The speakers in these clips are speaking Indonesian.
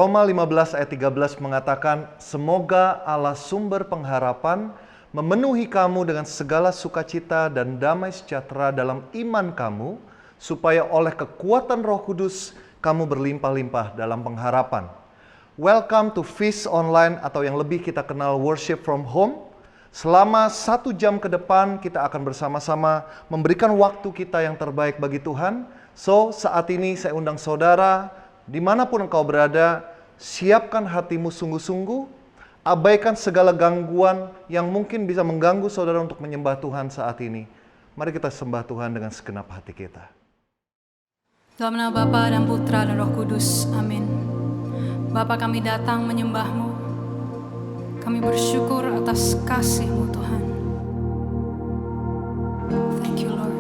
Roma 15 ayat 13 mengatakan, semoga Allah sumber pengharapan memenuhi kamu dengan segala sukacita dan damai sejahtera dalam iman kamu, supaya oleh kekuatan Roh Kudus kamu berlimpah-limpah dalam pengharapan. Welcome to Feast Online atau yang lebih kita kenal Worship from Home. Selama 1 jam ke depan kita akan bersama-sama memberikan waktu kita yang terbaik bagi Tuhan. So saat ini saya undang saudara, dimanapun engkau berada, siapkan hatimu sungguh-sungguh, abaikan segala gangguan yang mungkin bisa mengganggu saudara untuk menyembah Tuhan saat ini. Mari kita sembah Tuhan dengan segenap hati kita. Dalam nama Bapa dan Putra dan Roh Kudus, amin. Bapa, kami datang menyembah-Mu. Kami bersyukur atas kasih-Mu Tuhan. Thank you Lord.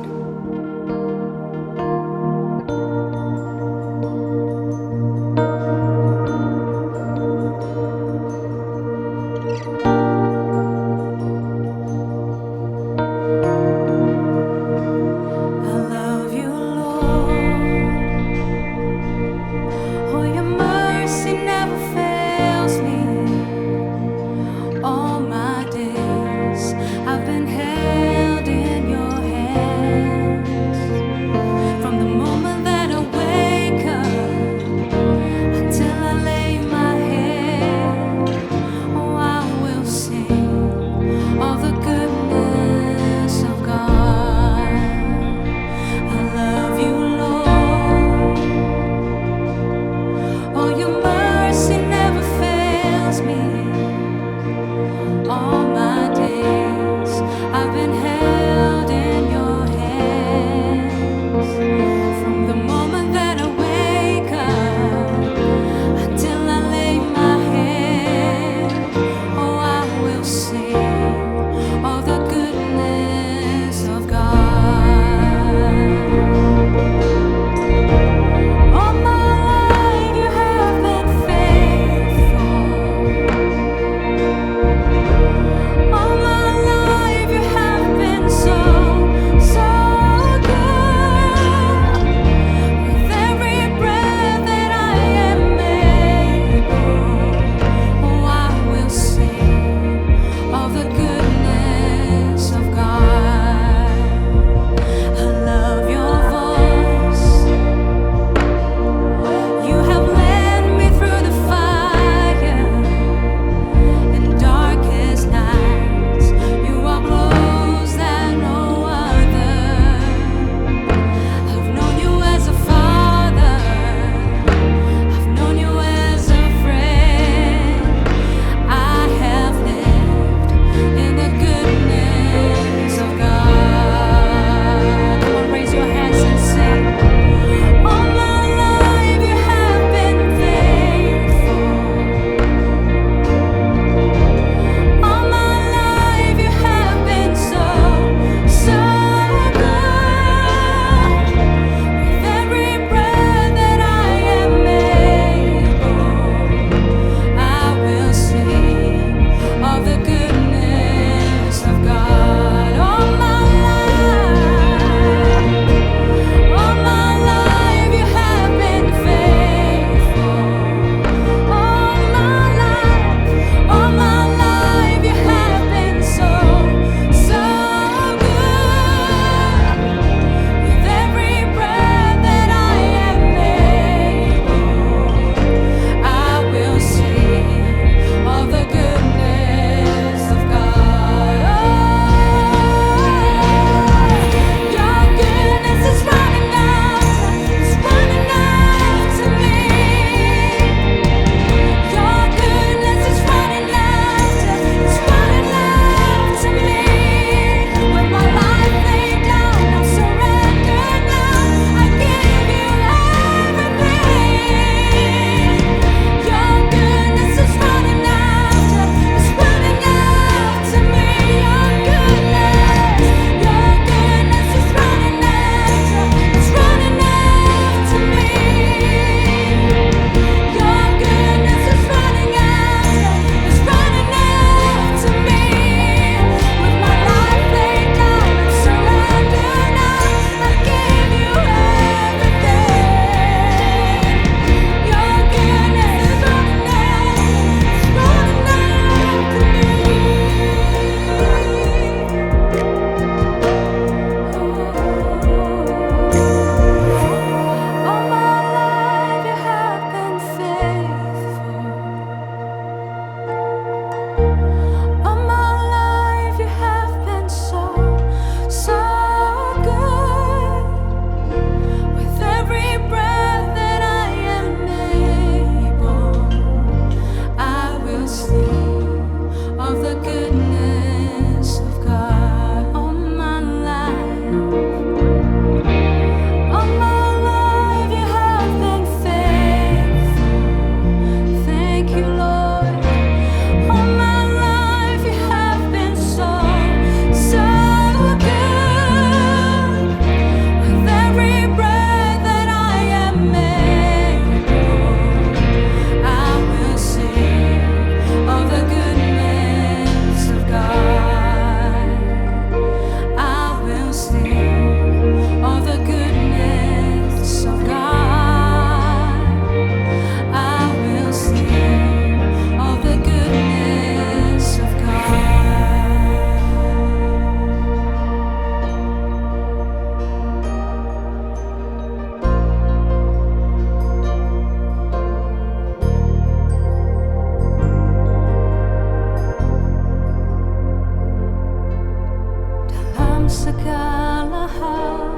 segala hal,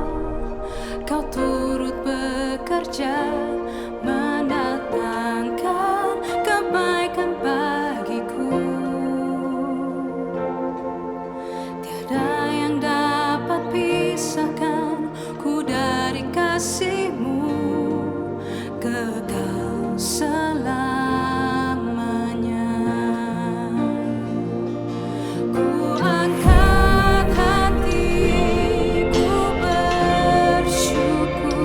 Kau turut bekerja mendatangkan kebaikan bagiku. Tiada yang dapat pisahkan ku dari kasih-Mu, kekal selamanya. Ku angkat hatiku bersyukur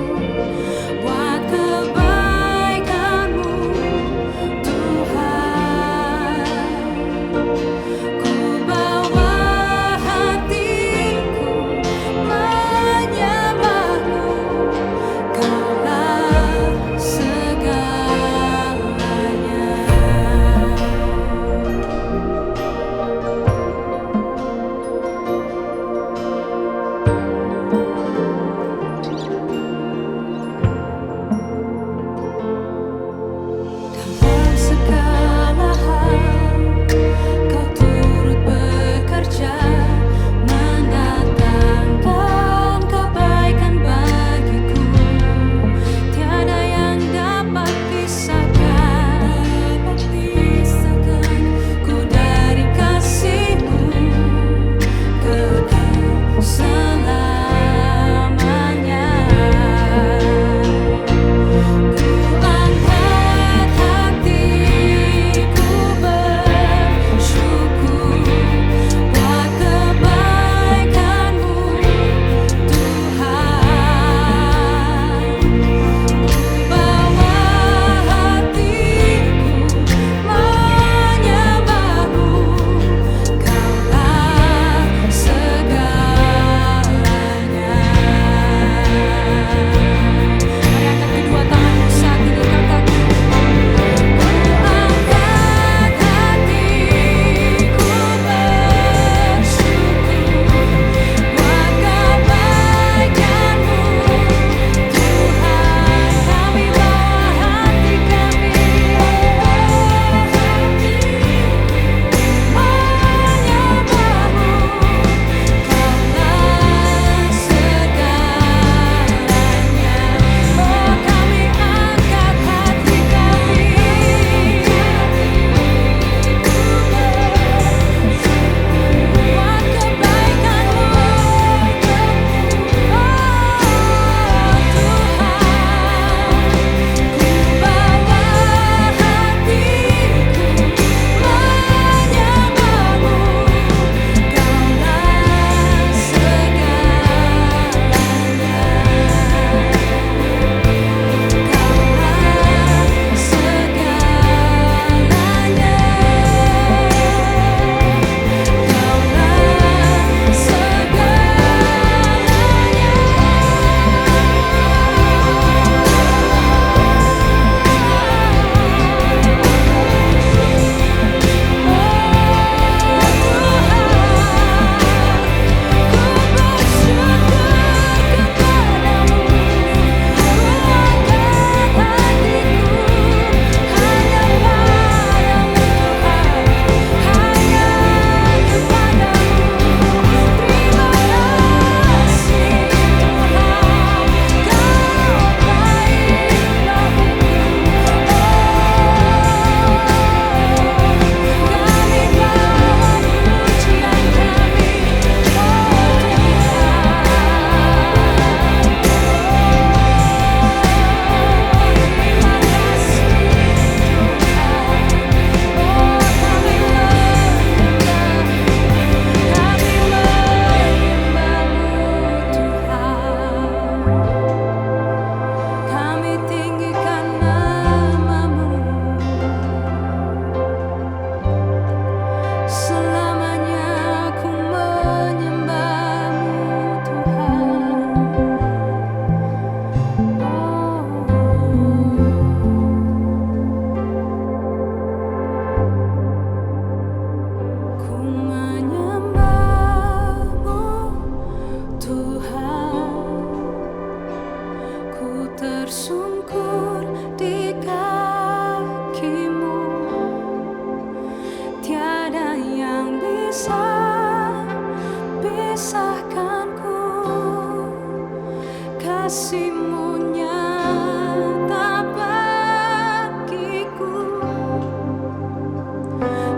kasih-Mu nyata bagiku.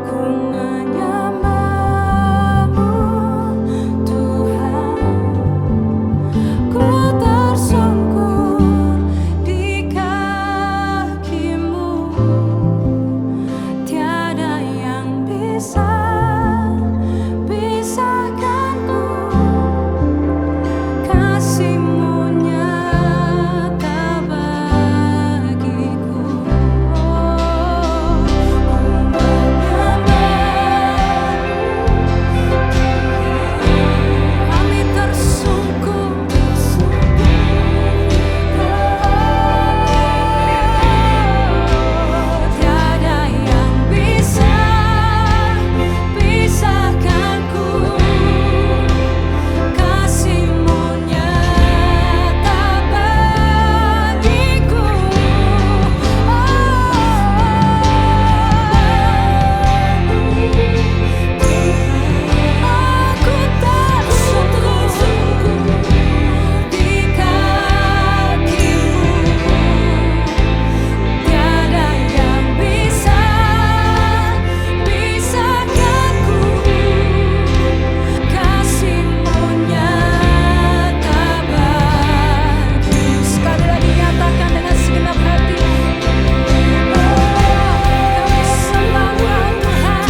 Ku menyembah-Mu Tuhan, ku tersungkur di kaki-Mu. Tiada yang bisa pisahkanku. Kasih-Mu nyata bagiku. Ku menyembah-Mu, kami tersungkur. Tiada yang bisa pisahkanku. Kasih-Mu nyata bagiku. Aku tersungkur di kaki-Mu. Tiada yang bisa pisahkanku. Kasih-Mu nyata bagiku. Sekali lagi nyatakan dengan segenap hati. Kami sembah Engkau Tuhan.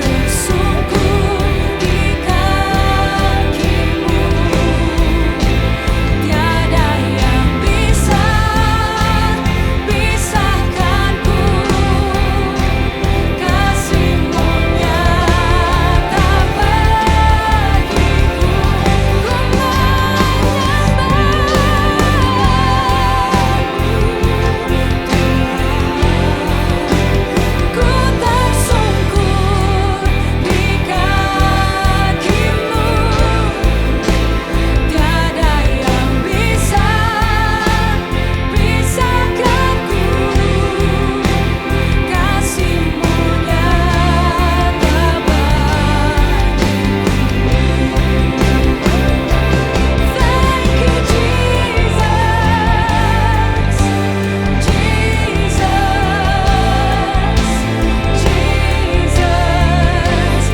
Tersungkur di kaki-Mu. Tiada yang bisa pisahkanku. Kasih-Mu nyata bagiku. Ku tersungkur di kaki-Mu. Tiada yang bisa pisahkanku. Kasih-Mu nyata bagiku. Thank you, Jesus. Jesus.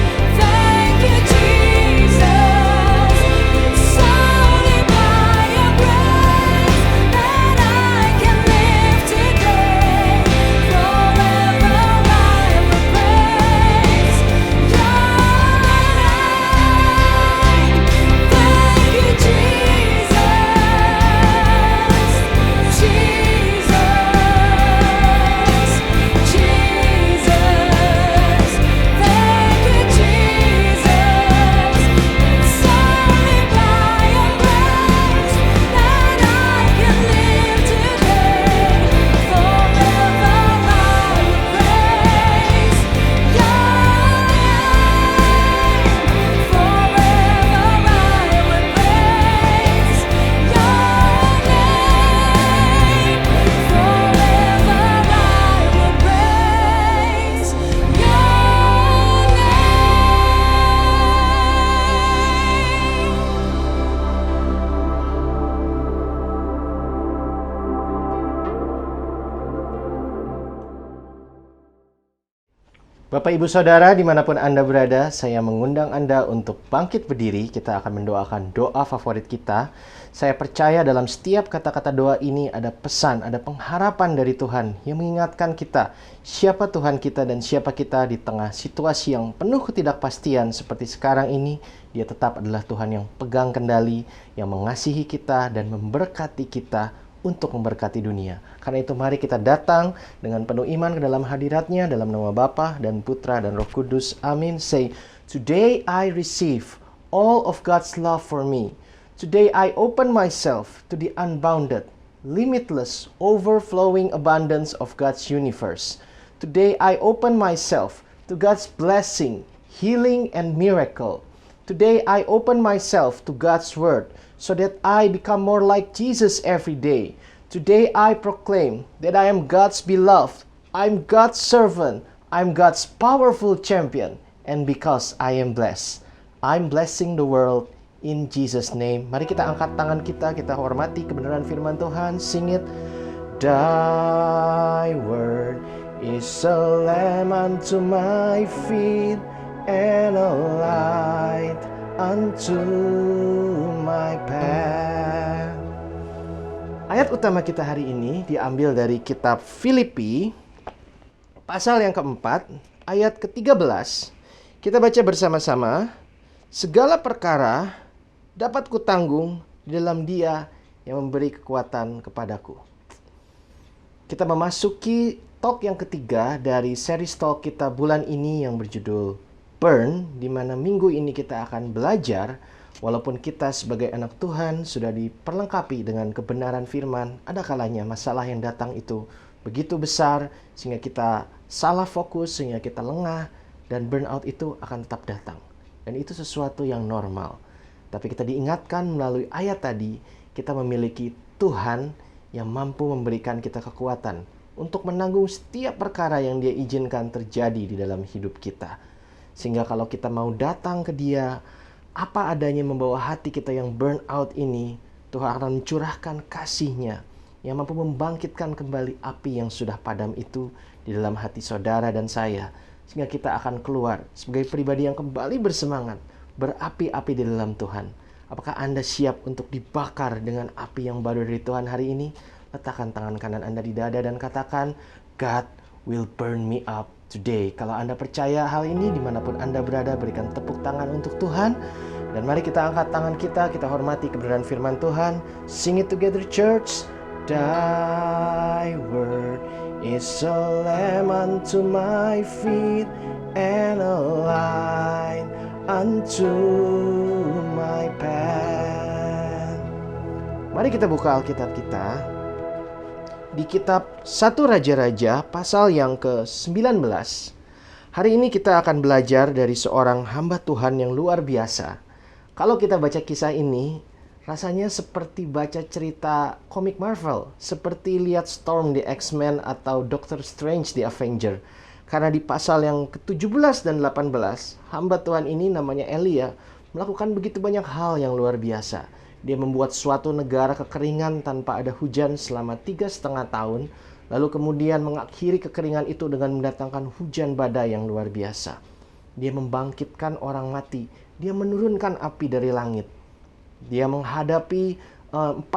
Thank you, Jesus. It's only by Your grace that I can live today. Forever I will praise Your name. Thank you, Jesus. Jesus. Thank you, Jesus. It's only by Your grace that I can live today. Forever I will praise Your name. Forever I will praise Your name. Forever I will praise Your Bapak Ibu Saudara dimanapun Anda berada, saya mengundang Anda untuk bangkit berdiri. Kita akan mendoakan doa favorit kita. Saya percaya dalam setiap kata-kata doa ini ada pesan, ada pengharapan dari Tuhan yang mengingatkan kita siapa Tuhan kita dan siapa kita di tengah situasi yang penuh ketidakpastian seperti sekarang ini. Dia tetap adalah Tuhan yang pegang kendali, yang mengasihi kita dan memberkati kita untuk memberkati dunia. Karena itu mari kita datang dengan penuh iman ke dalam hadirat-Nya dalam nama Bapa dan Putra dan Roh Kudus. Amin. Say, today I receive all of God's love for me. Today I open myself to the unbounded, limitless, overflowing abundance of God's universe. Today I open myself to God's blessing, healing, and miracle. Today I open myself to God's word so that I become more like Jesus every day. Today I proclaim that I am God's beloved, I'm God's servant, I'm God's powerful champion, and because I am blessed, I'm blessing the world In Jesus name. Mari kita angkat tangan kita hormati kebenaran firman Tuhan. Sing it. Thy word is a lamp unto my feet and a light unto my path. Ayat utama kita hari ini diambil dari kitab Filipi, pasal yang keempat, ayat ke-13. Kita baca bersama-sama. Segala perkara dapat kutanggung di dalam Dia yang memberi kekuatan kepadaku. Kita memasuki talk yang ketiga dari series talk kita bulan ini yang berjudul Burn, di mana minggu ini kita akan belajar. Walaupun kita sebagai anak Tuhan sudah diperlengkapi dengan kebenaran firman, ada kalanya masalah yang datang itu begitu besar sehingga kita salah fokus, sehingga kita lengah, dan burnout itu akan tetap datang. Dan itu sesuatu yang normal. Tapi kita diingatkan melalui ayat tadi, kita memiliki Tuhan yang mampu memberikan kita kekuatan untuk menanggung setiap perkara yang Dia izinkan terjadi di dalam hidup kita. Sehingga kalau kita mau datang ke Dia, apa adanya membawa hati kita yang burn out ini, Tuhan akan mencurahkan kasih-Nya yang mampu membangkitkan kembali api yang sudah padam itu di dalam hati saudara dan saya. Sehingga kita akan keluar sebagai pribadi yang kembali bersemangat, berapi-api di dalam Tuhan. Apakah Anda siap untuk dibakar dengan api yang baru dari Tuhan hari ini? Letakkan tangan kanan Anda di dada dan katakan, God will burn me up today. Kalau Anda percaya hal ini, dimanapun Anda berada, berikan tepuk tangan untuk Tuhan. Dan mari kita angkat tangan kita hormati kebenaran firman Tuhan. Sing it together, church. Thy word is a lamp unto my feet and a light unto my path. Mari kita buka Alkitab kita di kitab 1 Raja-Raja pasal yang ke-19. Hari ini kita akan belajar dari seorang hamba Tuhan yang luar biasa. Kalau kita baca kisah ini, rasanya seperti baca cerita komik Marvel, seperti lihat Storm di X-Men atau Doctor Strange di Avenger. Karena di pasal yang ke-17 dan 18, hamba Tuhan ini namanya Elia melakukan begitu banyak hal yang luar biasa. Dia membuat suatu negara kekeringan tanpa ada hujan selama 3,5 tahun. Lalu kemudian mengakhiri kekeringan itu dengan mendatangkan hujan badai yang luar biasa. Dia membangkitkan orang mati. Dia menurunkan api dari langit. Dia menghadapi 400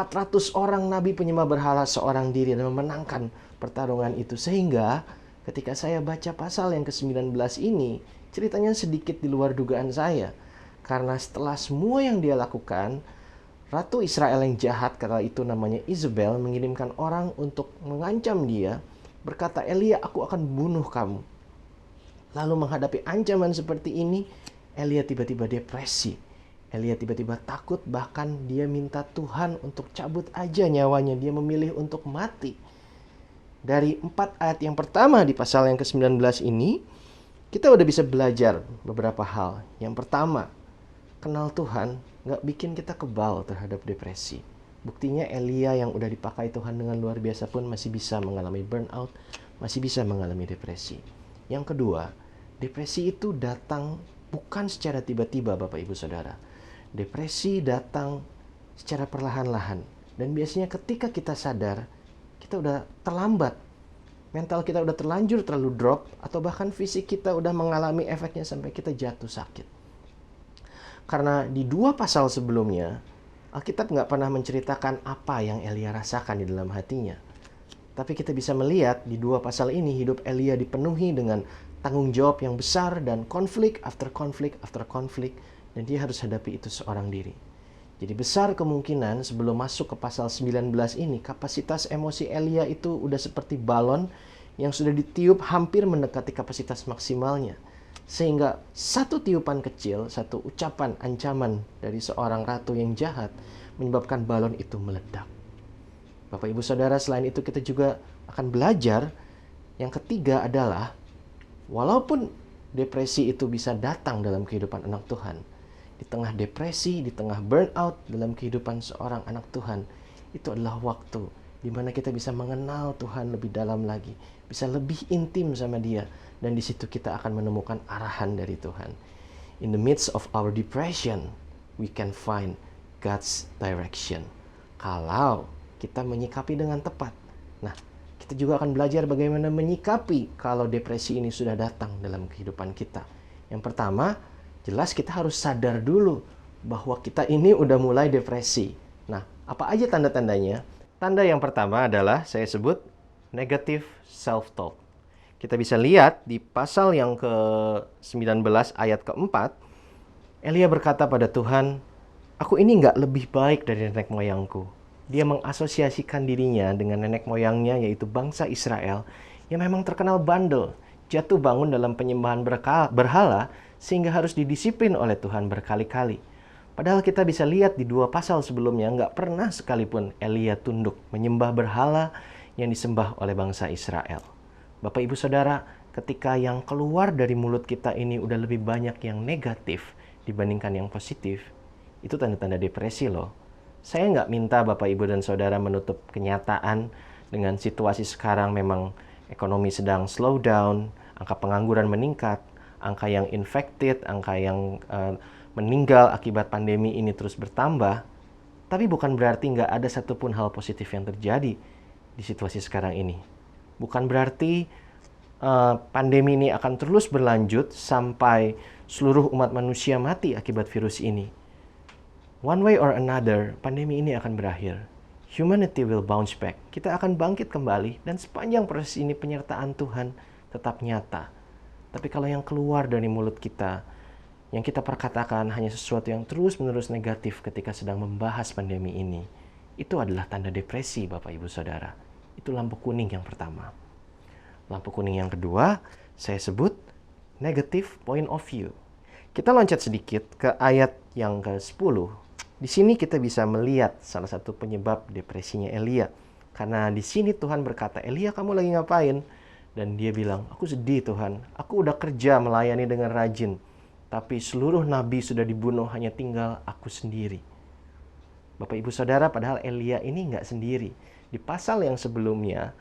orang nabi penyembah berhala seorang diri dan memenangkan pertarungan itu. Sehingga ketika saya baca pasal yang ke-19 ini, ceritanya sedikit di luar dugaan saya. Karena setelah semua yang dia lakukan, Ratu Israel yang jahat, kala itu namanya Isabel, mengirimkan orang untuk mengancam dia, berkata, Elia, aku akan bunuh kamu. Lalu menghadapi ancaman seperti ini, Elia tiba-tiba depresi. Elia tiba-tiba takut, bahkan dia minta Tuhan untuk cabut aja nyawanya. Dia memilih untuk mati. Dari 4 ayat yang pertama di pasal yang ke-19 ini, kita udah bisa belajar beberapa hal. Yang pertama, kenal Tuhan nggak bikin kita kebal terhadap depresi. Buktinya Elia yang udah dipakai Tuhan dengan luar biasa pun masih bisa mengalami burnout, masih bisa mengalami depresi. Yang kedua, depresi itu datang bukan secara tiba-tiba, Bapak Ibu Saudara. Depresi datang secara perlahan-lahan. Dan biasanya ketika kita sadar, kita udah terlambat. Mental kita udah terlanjur terlalu drop, atau bahkan fisik kita udah mengalami efeknya sampai kita jatuh sakit. Karena di 2 pasal sebelumnya, Alkitab nggak pernah menceritakan apa yang Elia rasakan di dalam hatinya. Tapi kita bisa melihat di 2 pasal ini, hidup Elia dipenuhi dengan tanggung jawab yang besar dan konflik after konflik after konflik. Dan dia harus hadapi itu seorang diri. Jadi besar kemungkinan sebelum masuk ke pasal 19 ini, kapasitas emosi Elia itu udah seperti balon yang sudah ditiup hampir mendekati kapasitas maksimalnya. Sehingga satu tiupan kecil, satu ucapan ancaman dari seorang ratu yang jahat menyebabkan balon itu meledak. Bapak Ibu Saudara, selain itu kita juga akan belajar. Yang ketiga adalah, walaupun depresi itu bisa datang dalam kehidupan anak Tuhan, di tengah depresi, di tengah burnout dalam kehidupan seorang anak Tuhan, itu adalah waktu di mana kita bisa mengenal Tuhan lebih dalam lagi, bisa lebih intim sama Dia. Dan di situ kita akan menemukan arahan dari Tuhan. In the midst of our depression, we can find God's direction. Kalau kita menyikapi dengan tepat. Nah, kita juga akan belajar bagaimana menyikapi kalau depresi ini sudah datang dalam kehidupan kita. Yang pertama, jelas kita harus sadar dulu bahwa kita ini udah mulai depresi. Nah, apa aja tanda-tandanya? Tanda yang pertama adalah saya sebut negative self-talk. Kita bisa lihat di pasal yang ke-19 ayat ke-4, Elia berkata pada Tuhan, "Aku ini nggak lebih baik dari nenek moyangku." Dia mengasosiasikan dirinya dengan nenek moyangnya, yaitu bangsa Israel, yang memang terkenal bandel, jatuh bangun dalam penyembahan berhala, sehingga harus didisiplin oleh Tuhan berkali-kali. Padahal kita bisa lihat di 2 pasal sebelumnya, nggak pernah sekalipun Elia tunduk menyembah berhala yang disembah oleh bangsa Israel. Bapak Ibu Saudara, ketika yang keluar dari mulut kita ini udah lebih banyak yang negatif dibandingkan yang positif, itu tanda-tanda depresi loh. Saya nggak minta Bapak Ibu dan Saudara menutup kenyataan dengan situasi sekarang memang ekonomi sedang slow down, angka pengangguran meningkat, angka yang infected, angka yang meninggal akibat pandemi ini terus bertambah. Tapi bukan berarti nggak ada satupun hal positif yang terjadi di situasi sekarang ini. Bukan berarti pandemi ini akan terus berlanjut sampai seluruh umat manusia mati akibat virus ini. One way or another, pandemi ini akan berakhir. Humanity will bounce back. Kita akan bangkit kembali dan sepanjang proses ini penyertaan Tuhan tetap nyata. Tapi kalau yang keluar dari mulut kita, yang kita perkatakan hanya sesuatu yang terus-menerus negatif ketika sedang membahas pandemi ini, itu adalah tanda depresi, Bapak Ibu Saudara. Itu lampu kuning yang pertama. Lampu kuning yang kedua, saya sebut negative point of view. Kita loncat sedikit ke ayat yang ke-10. Di sini kita bisa melihat salah satu penyebab depresinya Elia. Karena di sini Tuhan berkata, "Elia, kamu lagi ngapain?" Dan dia bilang, "Aku sedih Tuhan, aku udah kerja melayani dengan rajin. Tapi seluruh nabi sudah dibunuh, hanya tinggal aku sendiri." Bapak Ibu Saudara, padahal Elia ini nggak sendiri. Di pasal yang sebelumnya,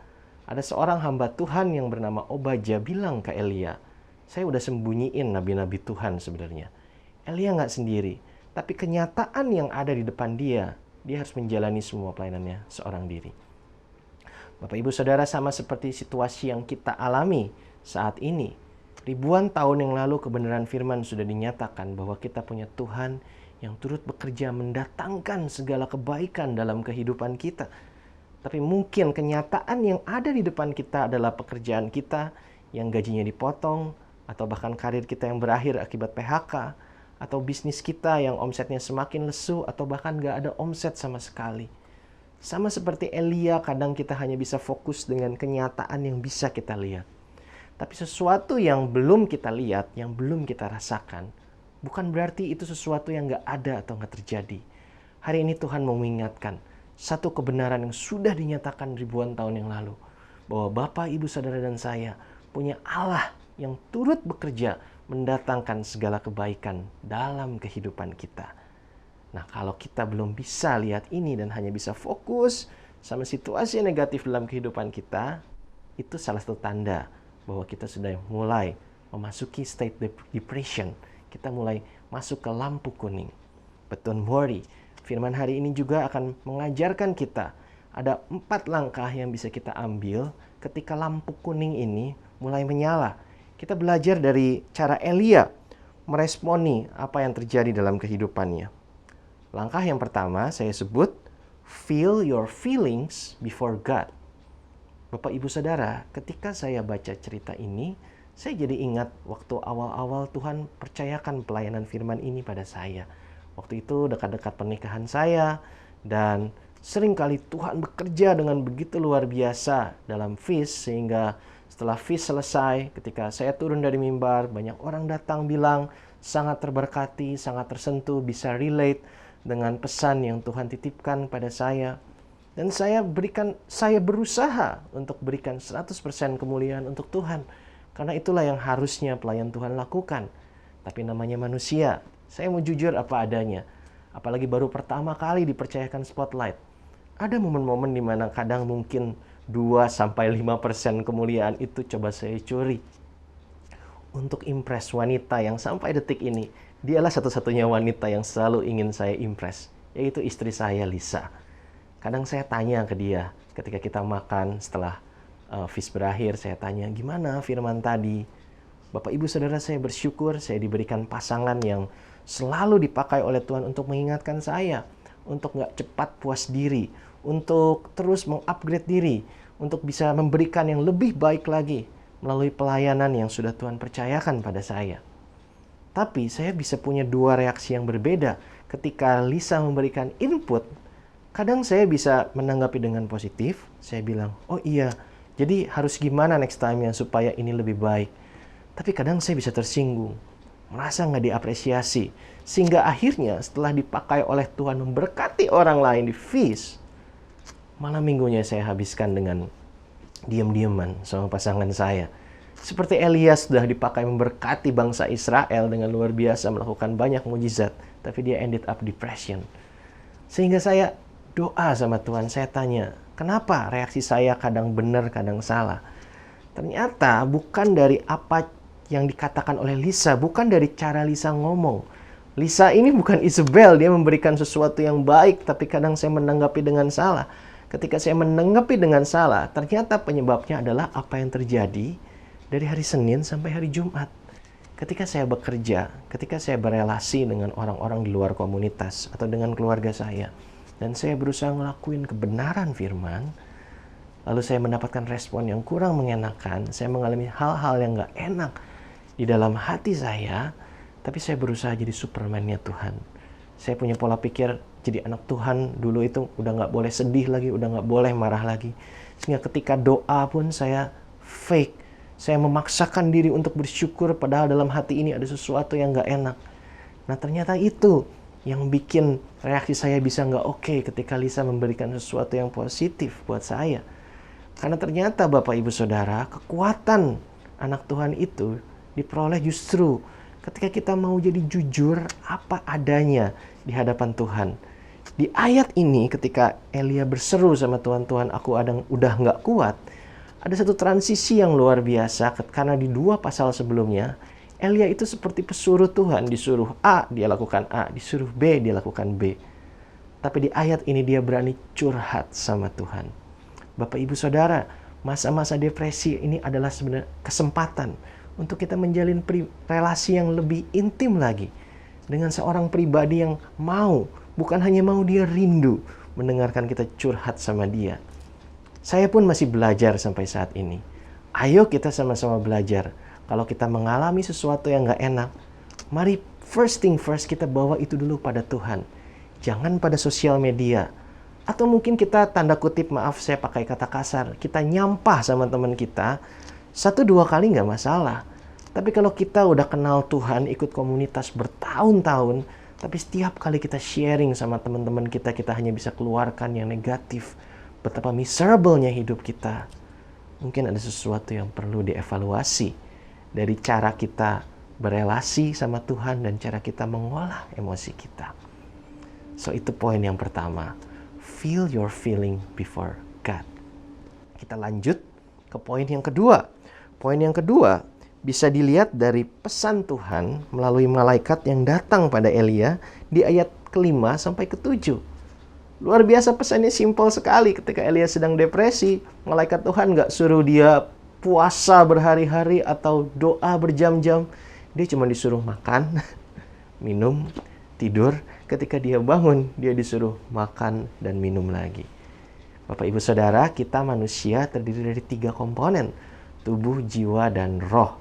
ada seorang hamba Tuhan yang bernama Obadja bilang ke Elia, "Saya udah sembunyiin nabi-nabi Tuhan sebenarnya." Elia nggak sendiri, tapi kenyataan yang ada di depan dia harus menjalani semua pelayanannya seorang diri. Bapak Ibu Saudara, sama seperti situasi yang kita alami saat ini. Ribuan tahun yang lalu kebenaran firman sudah dinyatakan bahwa kita punya Tuhan yang turut bekerja mendatangkan segala kebaikan dalam kehidupan kita. Tapi mungkin kenyataan yang ada di depan kita adalah pekerjaan kita yang gajinya dipotong, atau bahkan karir kita yang berakhir akibat PHK, atau bisnis kita yang omsetnya semakin lesu, atau bahkan gak ada omset sama sekali. Sama seperti Elia, kadang kita hanya bisa fokus dengan kenyataan yang bisa kita lihat. Tapi sesuatu yang belum kita lihat, yang belum kita rasakan, bukan berarti itu sesuatu yang gak ada atau gak terjadi. Hari ini Tuhan mau mengingatkan satu kebenaran yang sudah dinyatakan ribuan tahun yang lalu, bahwa Bapak, Ibu, Saudara, dan saya punya Allah yang turut bekerja mendatangkan segala kebaikan dalam kehidupan kita. Nah, kalau kita belum bisa lihat ini dan hanya bisa fokus sama situasi negatif dalam kehidupan kita, itu salah satu tanda bahwa kita sudah mulai memasuki state depression. Kita mulai masuk ke lampu kuning. But don't worry, firman hari ini juga akan mengajarkan kita ada 4 langkah yang bisa kita ambil ketika lampu kuning ini mulai menyala. Kita belajar dari cara Elia meresponi apa yang terjadi dalam kehidupannya. Langkah yang pertama saya sebut feel your feelings before God. Bapak Ibu Saudara, ketika saya baca cerita ini, saya jadi ingat waktu awal-awal Tuhan percayakan pelayanan firman ini pada saya. Waktu itu dekat-dekat pernikahan saya, dan seringkali Tuhan bekerja dengan begitu luar biasa dalam feast, sehingga setelah feast selesai, ketika saya turun dari mimbar, banyak orang datang bilang sangat terberkati, sangat tersentuh, bisa relate dengan pesan yang Tuhan titipkan pada saya. Dan saya berusaha untuk berikan 100% kemuliaan untuk Tuhan. Karena itulah yang harusnya pelayan Tuhan lakukan. Tapi namanya manusia, saya mau jujur apa adanya. Apalagi baru pertama kali dipercayakan spotlight. Ada momen-momen di mana kadang mungkin 2-5% kemuliaan itu coba saya curi. Untuk impress wanita yang sampai detik ini Dialah satu-satunya wanita yang selalu ingin saya impress, yaitu istri saya, Lisa. Kadang saya tanya ke dia ketika kita makan setelah feast berakhir, saya tanya, gimana firman tadi? Bapak Ibu Saudara, saya bersyukur saya diberikan pasangan yang selalu dipakai oleh Tuhan untuk mengingatkan saya, untuk nggak cepat puas diri, untuk terus mengupgrade diri, untuk bisa memberikan yang lebih baik lagi melalui pelayanan yang sudah Tuhan percayakan pada saya. Tapi saya bisa punya dua reaksi yang berbeda ketika Lisa memberikan input. Kadang saya bisa menanggapi dengan positif, saya bilang, oh iya, jadi harus gimana next time-nya supaya ini lebih baik. Tapi kadang saya bisa tersinggung, merasa nggak diapresiasi. Sehingga akhirnya setelah dipakai oleh Tuhan memberkati orang lain di feast, malam minggunya saya habiskan dengan diam-diaman sama pasangan saya. Seperti Elia sudah dipakai memberkati bangsa Israel dengan luar biasa, melakukan banyak mujizat, tapi dia ended up depression. Sehingga saya doa sama Tuhan, saya tanya, kenapa reaksi saya kadang benar, kadang salah? Ternyata bukan dari apa yang dikatakan oleh Lisa, bukan dari cara Lisa ngomong. Lisa ini bukan Isabel, dia memberikan sesuatu yang baik, tapi kadang saya menanggapi dengan salah. Ketika saya menanggapi dengan salah, ternyata penyebabnya adalah apa yang terjadi dari hari Senin sampai hari Jumat. Ketika saya bekerja, ketika saya berelasi dengan orang-orang di luar komunitas atau dengan keluarga saya, dan saya berusaha ngelakuin kebenaran firman, lalu saya mendapatkan respon yang kurang mengenakan, saya mengalami hal-hal yang gak enak di dalam hati saya, tapi saya berusaha jadi Superman-nya Tuhan. Saya punya pola pikir jadi anak Tuhan dulu itu udah gak boleh sedih lagi, udah gak boleh marah lagi. Sehingga ketika doa pun saya fake. Saya memaksakan diri untuk bersyukur padahal dalam hati ini ada sesuatu yang gak enak. Nah ternyata itu yang bikin reaksi saya bisa gak oke ketika Lisa memberikan sesuatu yang positif buat saya. Karena ternyata Bapak Ibu Saudara, kekuatan anak Tuhan itu diperoleh justru ketika kita mau jadi jujur apa adanya di hadapan Tuhan. Di ayat ini ketika Elia berseru sama Tuhan, Tuhan aku udah gak kuat, ada satu transisi yang luar biasa karena di 2 pasal sebelumnya Elia itu seperti pesuruh Tuhan, disuruh A dia lakukan A, disuruh B dia lakukan B. Tapi di ayat ini dia berani curhat sama Tuhan. Bapak Ibu Saudara, masa-masa depresi ini adalah sebenarnya kesempatan untuk kita menjalin relasi yang lebih intim lagi dengan seorang pribadi yang mau, bukan hanya mau, dia rindu mendengarkan kita curhat sama dia. Saya pun masih belajar sampai saat ini. Ayo kita sama-sama belajar. Kalau kita mengalami sesuatu yang gak enak, mari first thing first kita bawa itu dulu pada Tuhan. Jangan pada sosial media. Atau mungkin kita tanda kutip, maaf saya pakai kata kasar, kita nyampah sama teman kita, 1-2 kali gak masalah. Tapi kalau kita udah kenal Tuhan, ikut komunitas bertahun-tahun, tapi setiap kali kita sharing sama teman-teman kita, kita hanya bisa keluarkan yang negatif. Betapa miserable-nya hidup kita. Mungkin ada sesuatu yang perlu dievaluasi dari cara kita berelasi sama Tuhan dan cara kita mengolah emosi kita. So itu poin yang pertama. Feel your feeling before God. Kita lanjut ke poin yang kedua. Poin yang kedua bisa dilihat dari pesan Tuhan melalui malaikat yang datang pada Elia di ayat ke-5 sampai ke-7. Luar biasa, pesannya simpel sekali. Ketika Elia sedang depresi, malaikat Tuhan gak suruh dia puasa berhari-hari atau doa berjam-jam. Dia cuma disuruh makan, minum, tidur. Ketika dia bangun, dia disuruh makan dan minum lagi. Bapak Ibu Saudara, kita manusia terdiri dari 3 komponen. Tubuh, jiwa, dan roh.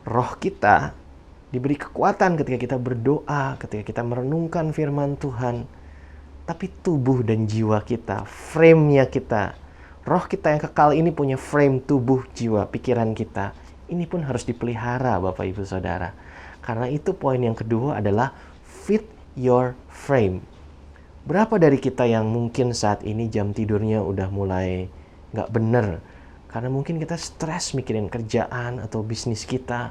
Roh kita diberi kekuatan ketika kita berdoa, ketika kita merenungkan firman Tuhan. Tapi tubuh dan jiwa kita, frame-nya kita, roh kita yang kekal ini punya frame tubuh, jiwa, pikiran kita. Ini pun harus dipelihara Bapak Ibu Saudara. Karena itu poin yang kedua adalah fit your frame. Berapa dari kita yang mungkin saat ini jam tidurnya udah mulai nggak bener? Karena mungkin kita stres mikirin kerjaan atau bisnis kita.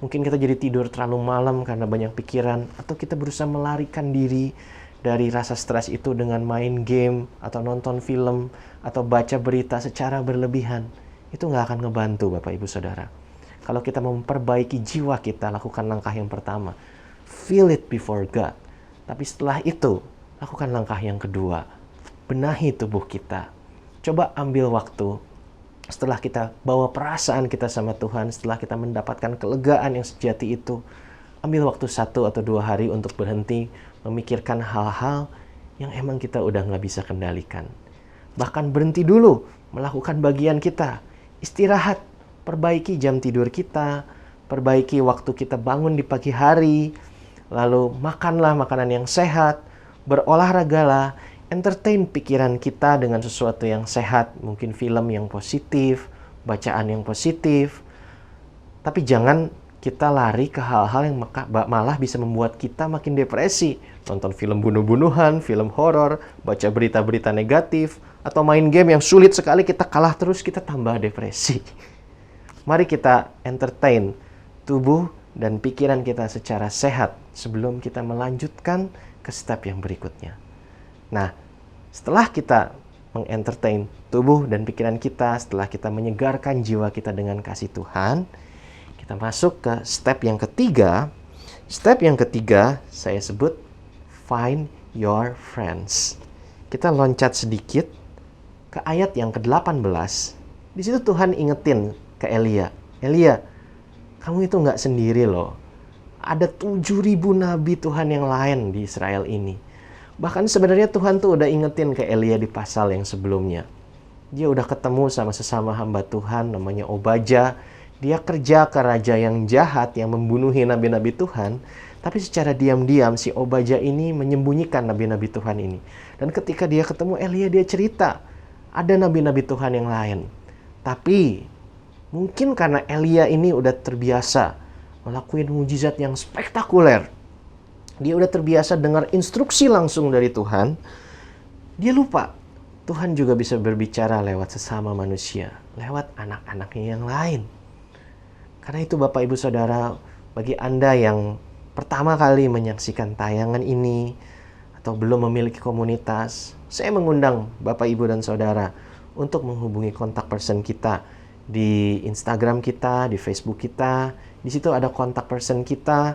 Mungkin kita jadi tidur terlalu malam karena banyak pikiran. Atau kita berusaha melarikan diri dari rasa stres itu dengan main game, atau nonton film, atau baca berita secara berlebihan. Itu nggak akan ngebantu Bapak Ibu Saudara. Kalau kita mau memperbaiki jiwa kita, lakukan langkah yang pertama. Feel it before God. Tapi setelah itu, lakukan langkah yang kedua. Benahi tubuh kita. Coba ambil waktu setelah kita bawa perasaan kita sama Tuhan, setelah kita mendapatkan kelegaan yang sejati itu, ambil waktu 1 atau 2 hari untuk berhenti memikirkan hal-hal yang emang kita udah nggak bisa kendalikan. Bahkan berhenti dulu melakukan bagian kita. Istirahat, perbaiki jam tidur kita, perbaiki waktu kita bangun di pagi hari, lalu makanlah makanan yang sehat, berolahragalah, entertain pikiran kita dengan sesuatu yang sehat, mungkin film yang positif, bacaan yang positif. Tapi jangan kita lari ke hal-hal yang malah bisa membuat kita makin depresi. Nonton film bunuh-bunuhan, film horor, baca berita-berita negatif, atau main game yang sulit sekali kita kalah terus, kita tambah depresi. Mari kita entertain tubuh dan pikiran kita secara sehat sebelum kita melanjutkan ke step yang berikutnya. Nah, setelah kita mengentertain tubuh dan pikiran kita, setelah kita menyegarkan jiwa kita dengan kasih Tuhan, kita masuk ke step yang ketiga. Step yang ketiga saya sebut find your friends. Kita loncat sedikit ke ayat yang ke-18. Di situ Tuhan ingetin ke Elia, Elia, kamu itu nggak sendiri loh. Ada 7.000 nabi Tuhan yang lain di Israel ini. Bahkan sebenarnya Tuhan tuh udah ingetin ke Elia di pasal yang sebelumnya. Dia udah ketemu sama sesama hamba Tuhan namanya Obaja. Dia kerja ke raja yang jahat yang membunuhi nabi-nabi Tuhan. Tapi secara diam-diam si Obaja ini menyembunyikan nabi-nabi Tuhan ini. Dan ketika dia ketemu Elia, dia cerita ada nabi-nabi Tuhan yang lain. Tapi mungkin karena Elia ini udah terbiasa melakukan mujizat yang spektakuler, dia udah terbiasa dengar instruksi langsung dari Tuhan, dia lupa Tuhan juga bisa berbicara lewat sesama manusia, lewat anak-anaknya yang lain. Karena itu Bapak Ibu Saudara, bagi Anda yang pertama kali menyaksikan tayangan ini atau belum memiliki komunitas, saya mengundang Bapak Ibu dan Saudara untuk menghubungi kontak person kita di Instagram kita, di Facebook kita. Di situ ada kontak person kita.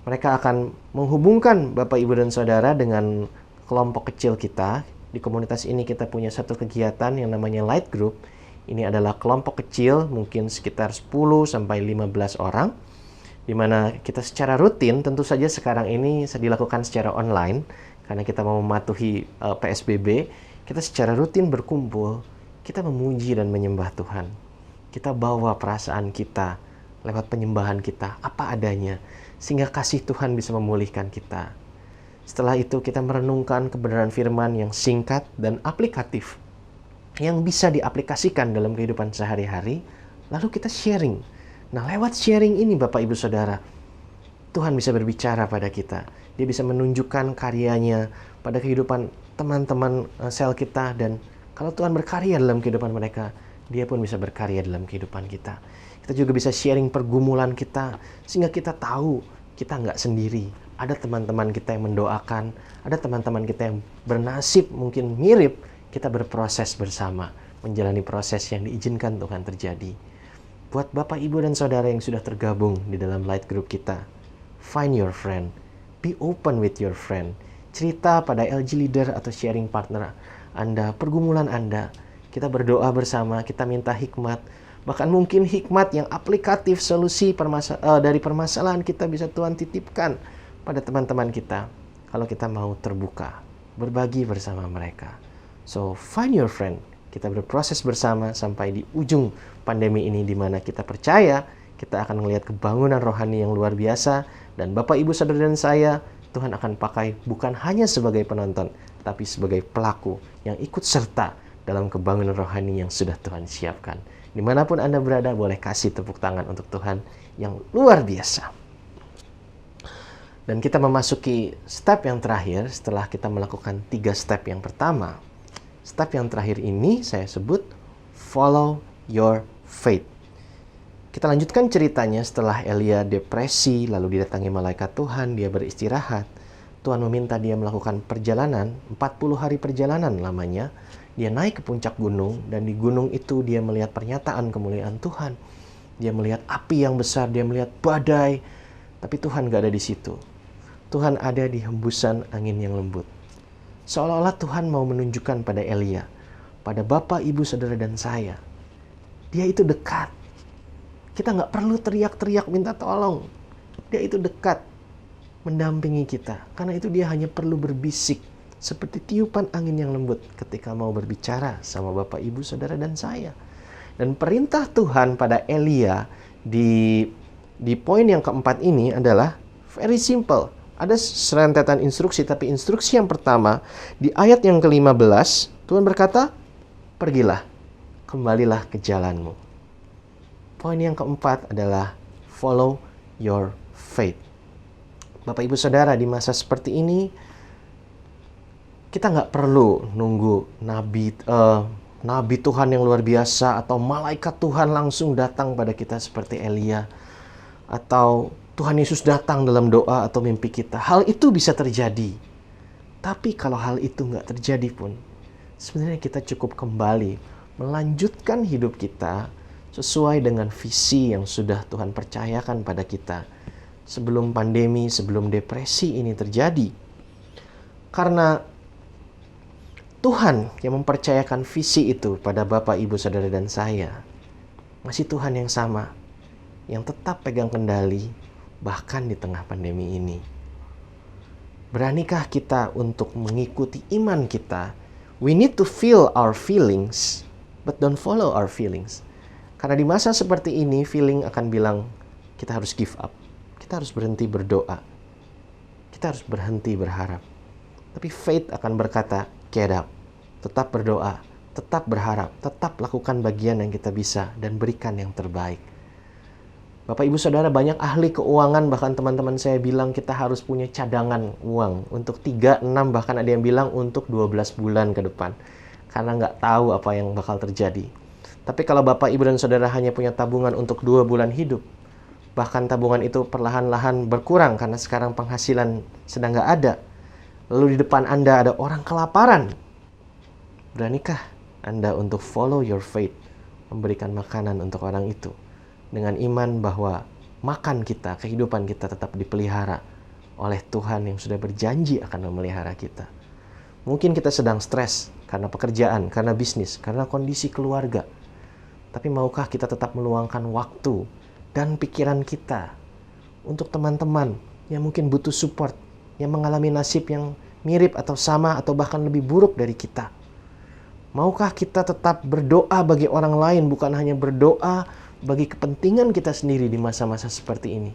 Mereka akan menghubungkan Bapak, Ibu, dan Saudara dengan kelompok kecil kita. Di komunitas ini kita punya satu kegiatan yang namanya Light Group. Ini adalah kelompok kecil, mungkin sekitar 10-15 orang. Di mana kita secara rutin, tentu saja sekarang ini dilakukan secara online. Karena kita mau mematuhi PSBB, kita secara rutin berkumpul. Kita memuji dan menyembah Tuhan. Kita bawa perasaan kita lewat penyembahan kita, apa adanya. Sehingga kasih Tuhan bisa memulihkan kita. Setelah itu kita merenungkan kebenaran firman yang singkat dan aplikatif, yang bisa diaplikasikan dalam kehidupan sehari-hari, lalu kita sharing. Nah, lewat sharing ini Bapak Ibu Saudara, Tuhan bisa berbicara pada kita. Dia bisa menunjukkan karyanya pada kehidupan teman-teman sel kita, dan kalau Tuhan berkarya dalam kehidupan mereka, Dia pun bisa berkarya dalam kehidupan kita. Kita juga bisa sharing pergumulan kita, sehingga kita tahu kita nggak sendiri. Ada teman-teman kita yang mendoakan, ada teman-teman kita yang bernasib mungkin mirip. Kita berproses bersama, menjalani proses yang diizinkan Tuhan terjadi. Buat Bapak, Ibu, dan Saudara yang sudah tergabung di dalam Light Group kita, find your friend, be open with your friend. Cerita pada LG Leader atau sharing partner Anda, pergumulan Anda. Kita berdoa bersama, kita minta hikmat. Bahkan mungkin hikmat yang aplikatif, solusi dari permasalahan kita bisa Tuhan titipkan pada teman-teman kita. Kalau kita mau terbuka, berbagi bersama mereka. So, find your friend. Kita berproses bersama sampai di ujung pandemi ini, di mana kita percaya kita akan melihat kebangunan rohani yang luar biasa. Dan Bapak, Ibu, Saudara, dan saya, Tuhan akan pakai bukan hanya sebagai penonton, tapi sebagai pelaku yang ikut serta dalam kebangunan rohani yang sudah Tuhan siapkan. Dimanapun Anda berada, boleh kasih tepuk tangan untuk Tuhan yang luar biasa. Dan kita memasuki step yang terakhir setelah kita melakukan 3 step yang pertama. Step yang terakhir ini saya sebut follow your faith. Kita lanjutkan ceritanya setelah Elia depresi, lalu didatangi malaikat Tuhan, dia beristirahat. Tuhan meminta dia melakukan perjalanan, 40 hari perjalanan lamanya. Dia naik ke puncak gunung, dan di gunung itu dia melihat pernyataan kemuliaan Tuhan. Dia melihat api yang besar, dia melihat badai. Tapi Tuhan gak ada di situ. Tuhan ada di hembusan angin yang lembut. Seolah-olah Tuhan mau menunjukkan pada Elia, pada Bapak, Ibu, Saudara, dan saya, Dia itu dekat. Kita nggak perlu teriak-teriak minta tolong. Dia itu dekat, mendampingi kita. Karena itu Dia hanya perlu berbisik, seperti tiupan angin yang lembut ketika mau berbicara sama Bapak, Ibu, Saudara, dan saya. Dan perintah Tuhan pada Elia di poin yang keempat ini adalah very simple. Ada serentetan instruksi, tapi instruksi yang pertama, di ayat yang ke-15, Tuhan berkata, pergilah, kembalilah ke jalanmu. Poin yang keempat adalah follow your faith. Bapak, Ibu, Saudara, di masa seperti ini, kita nggak perlu nunggu nabi Tuhan yang luar biasa atau malaikat Tuhan langsung datang pada kita seperti Elia, atau Tuhan Yesus datang dalam doa atau mimpi kita. Hal itu bisa terjadi. Tapi kalau hal itu nggak terjadi pun, sebenarnya kita cukup kembali melanjutkan hidup kita sesuai dengan visi yang sudah Tuhan percayakan pada kita sebelum pandemi, sebelum depresi ini terjadi. Karena Tuhan yang mempercayakan visi itu pada Bapak, Ibu, Saudara, dan saya masih Tuhan yang sama, yang tetap pegang kendali bahkan di tengah pandemi ini. Beranikah kita untuk mengikuti iman kita? We need to feel our feelings, but don't follow our feelings. Karena di masa seperti ini, feeling akan bilang, kita harus give up. Kita harus berhenti berdoa. Kita harus berhenti berharap. Tapi faith akan berkata, get up. Tetap berdoa, tetap berharap, tetap lakukan bagian yang kita bisa, dan berikan yang terbaik. Bapak, Ibu, Saudara, banyak ahli keuangan, bahkan teman-teman saya bilang kita harus punya cadangan uang untuk 3, 6, bahkan ada yang bilang untuk 12 bulan ke depan. Karena nggak tahu apa yang bakal terjadi. Tapi kalau Bapak, Ibu, dan Saudara hanya punya tabungan untuk 2 bulan hidup, bahkan tabungan itu perlahan-lahan berkurang karena sekarang penghasilan sedang nggak ada, lalu di depan Anda ada orang kelaparan, beranikah Anda untuk follow your faith, memberikan makanan untuk orang itu, dengan iman bahwa makan kita, kehidupan kita tetap dipelihara oleh Tuhan yang sudah berjanji akan memelihara kita. Mungkin kita sedang stres karena pekerjaan, karena bisnis, karena kondisi keluarga. Tapi maukah kita tetap meluangkan waktu dan pikiran kita untuk teman-teman yang mungkin butuh support, yang mengalami nasib yang mirip atau sama atau bahkan lebih buruk dari kita? Maukah kita tetap berdoa bagi orang lain, bukan hanya berdoa bagi kepentingan kita sendiri di masa-masa seperti ini?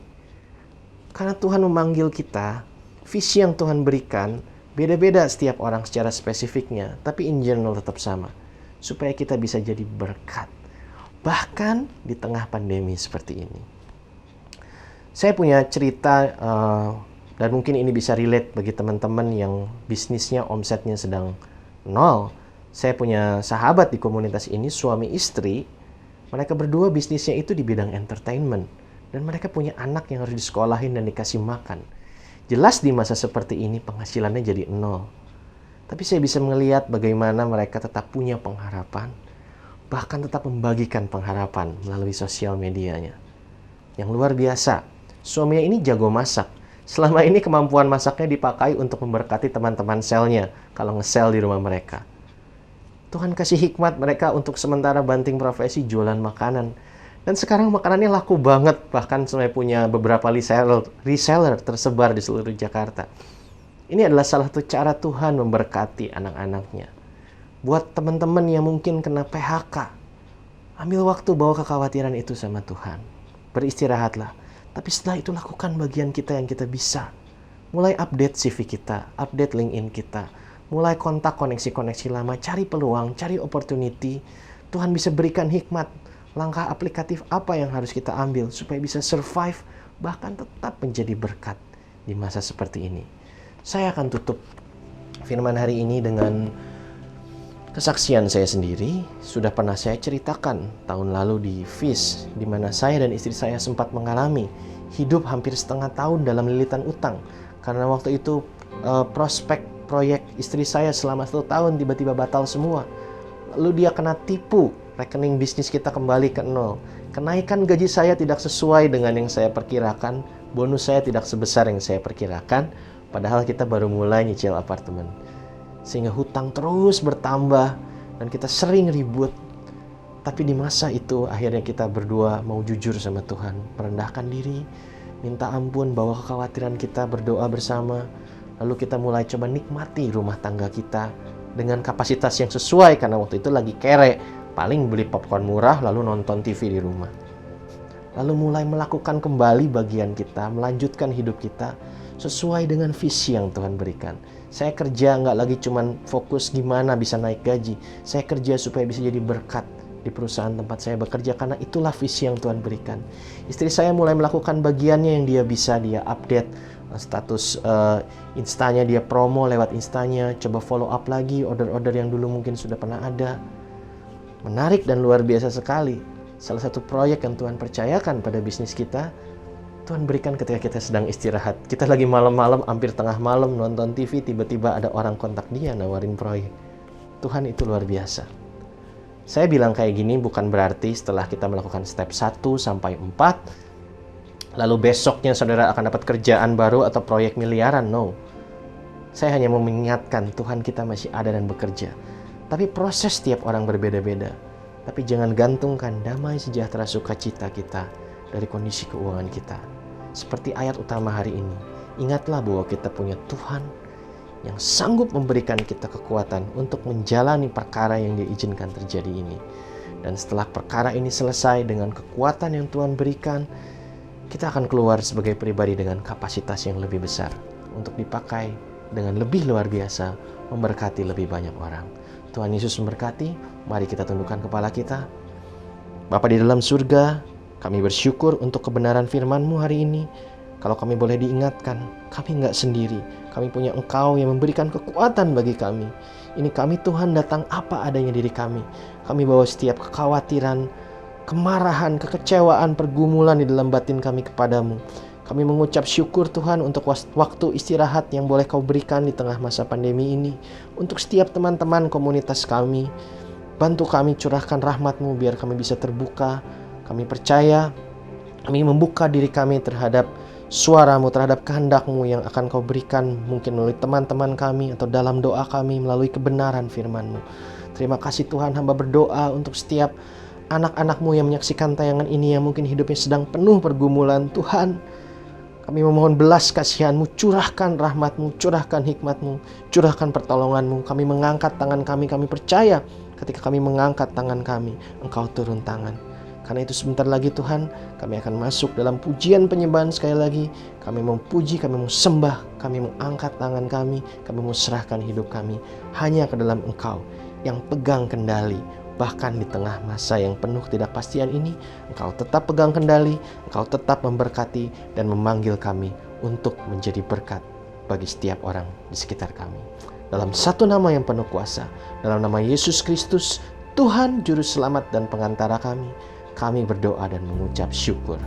Karena Tuhan memanggil kita, visi yang Tuhan berikan beda-beda setiap orang secara spesifiknya, tapi in general tetap sama, supaya kita bisa jadi berkat, bahkan di tengah pandemi seperti ini. Saya punya cerita, dan mungkin ini bisa relate bagi teman-teman yang bisnisnya, omsetnya sedang nol. Saya punya sahabat di komunitas ini, suami istri. Mereka berdua bisnisnya itu di bidang entertainment. Dan mereka punya anak yang harus disekolahin dan dikasih makan. Jelas di masa seperti ini penghasilannya jadi nol. Tapi saya bisa melihat bagaimana mereka tetap punya pengharapan. Bahkan tetap membagikan pengharapan melalui sosial medianya. Yang luar biasa. Suaminya ini jago masak. Selama ini kemampuan masaknya dipakai untuk memberkati teman-teman selnya kalau nge-sell di rumah mereka. Tuhan kasih hikmat mereka untuk sementara banting profesi jualan makanan. Dan sekarang makanannya laku banget. Bahkan saya punya beberapa reseller tersebar di seluruh Jakarta. Ini adalah salah satu cara Tuhan memberkati anak-anaknya. Buat teman-teman yang mungkin kena PHK, ambil waktu bawa kekhawatiran itu sama Tuhan. Beristirahatlah. Tapi setelah itu lakukan bagian kita yang kita bisa. Mulai update CV kita, update LinkedIn kita. Mulai kontak koneksi-koneksi lama, cari peluang, cari opportunity. Tuhan bisa berikan hikmat, langkah aplikatif apa yang harus kita ambil supaya bisa survive, bahkan tetap menjadi berkat di masa seperti ini. Saya akan tutup firman hari ini dengan kesaksian saya sendiri. Sudah pernah saya ceritakan tahun lalu di FIS, di mana saya dan istri saya sempat mengalami hidup hampir setengah tahun dalam lilitan utang. Karena waktu itu prospek proyek istri saya selama 1 tahun tiba-tiba batal semua. Lalu dia kena tipu, rekening bisnis kita kembali ke nol. Kenaikan gaji saya tidak sesuai dengan yang saya perkirakan, Bonus saya tidak sebesar yang saya perkirakan, padahal kita baru mulai nyicil apartemen. Sehingga hutang terus bertambah dan kita sering ribut. Tapi di masa itu akhirnya kita berdua mau jujur sama Tuhan, merendahkan diri, minta ampun, bawa kekhawatiran kita, berdoa bersama. Lalu kita mulai coba nikmati rumah tangga kita dengan kapasitas yang sesuai, karena waktu itu lagi kere, paling beli popcorn murah lalu nonton TV di rumah. Lalu mulai melakukan kembali bagian kita, melanjutkan hidup kita sesuai dengan visi yang Tuhan berikan. Saya kerja nggak lagi cuman fokus gimana bisa naik gaji. Saya kerja supaya bisa jadi berkat di perusahaan tempat saya bekerja, karena itulah visi yang Tuhan berikan. Istri saya mulai melakukan bagiannya yang dia bisa, dia update status instanya, dia promo lewat instanya, coba follow up lagi order-order yang dulu mungkin sudah pernah ada. Menarik dan luar biasa sekali. Salah satu proyek yang Tuhan percayakan pada bisnis kita, Tuhan berikan ketika kita sedang istirahat. Kita lagi malam-malam, hampir tengah malam nonton TV, tiba-tiba ada orang kontak dia nawarin proyek. Tuhan itu luar biasa. Saya bilang kayak gini bukan berarti setelah kita melakukan step 1 sampai 4, lalu besoknya saudara akan dapat kerjaan baru atau proyek miliaran. No. Saya hanya mau mengingatkan Tuhan kita masih ada dan bekerja. Tapi proses tiap orang berbeda-beda. Tapi jangan gantungkan damai, sejahtera, sukacita kita dari kondisi keuangan kita. Seperti ayat utama hari ini. Ingatlah bahwa kita punya Tuhan yang sanggup memberikan kita kekuatan untuk menjalani perkara yang Dia izinkan terjadi ini. Dan setelah perkara ini selesai dengan kekuatan yang Tuhan berikan, kita akan keluar sebagai pribadi dengan kapasitas yang lebih besar untuk dipakai dengan lebih luar biasa, memberkati lebih banyak orang. Tuhan Yesus memberkati. Mari kita tundukkan kepala kita. Bapa di dalam surga, kami bersyukur untuk kebenaran firman-Mu hari ini. Kalau kami boleh diingatkan, kami nggak sendiri. Kami punya Engkau yang memberikan kekuatan bagi kami. Ini kami Tuhan datang apa adanya diri kami. Kami bawa setiap kekhawatiran, kemarahan, kekecewaan, pergumulan di dalam batin kami kepadamu. Kami mengucap syukur Tuhan untuk waktu istirahat yang boleh Kau berikan di tengah masa pandemi ini. Untuk setiap teman-teman komunitas kami, bantu kami, curahkan rahmat-Mu biar kami bisa terbuka. Kami percaya, kami membuka diri kami terhadap suara-Mu, terhadap kehendak-Mu yang akan Kau berikan mungkin melalui teman-teman kami atau dalam doa kami melalui kebenaran firman-Mu. Terima kasih Tuhan, hamba berdoa untuk setiap anak-anak-Mu yang menyaksikan tayangan ini yang mungkin hidupnya sedang penuh pergumulan. Tuhan, kami memohon belas kasihan-Mu, curahkan rahmat-Mu, curahkan hikmat-Mu, curahkan pertolongan-Mu. Kami mengangkat tangan kami percaya ketika kami mengangkat tangan kami, Engkau turun tangan. Karena itu sebentar lagi Tuhan, kami akan masuk dalam pujian penyembahan sekali lagi. Kami mau puji, kami mau sembah, kami mau angkat tangan kami mau serahkan hidup kami hanya ke dalam Engkau yang pegang kendali. Bahkan di tengah masa yang penuh ketidakpastian ini, Engkau tetap pegang kendali, Engkau tetap memberkati dan memanggil kami untuk menjadi berkat bagi setiap orang di sekitar kami. Dalam satu nama yang penuh kuasa, dalam nama Yesus Kristus, Tuhan Juru Selamat dan Pengantara kami berdoa dan mengucap syukur.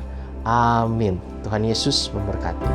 Amin. Tuhan Yesus memberkati.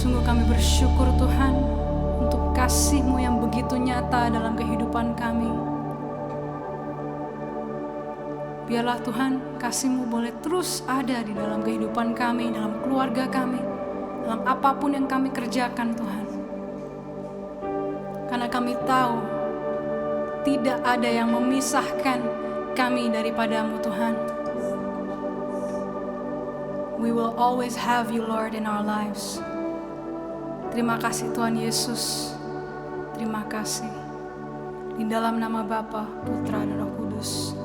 Sungguh kami bersyukur Tuhan untuk kasih-Mu yang begitu nyata dalam kehidupan kami. Biarlah Tuhan, kasih-Mu boleh terus ada di dalam kehidupan kami, dalam keluarga kami, dalam apapun yang kami kerjakan Tuhan. Karena kami tahu tidak ada yang memisahkan kami daripada-Mu Tuhan. We will always have You Lord in our lives. Terima kasih Tuhan Yesus. Terima kasih. Di dalam nama Bapa, Putra, dan Roh Kudus.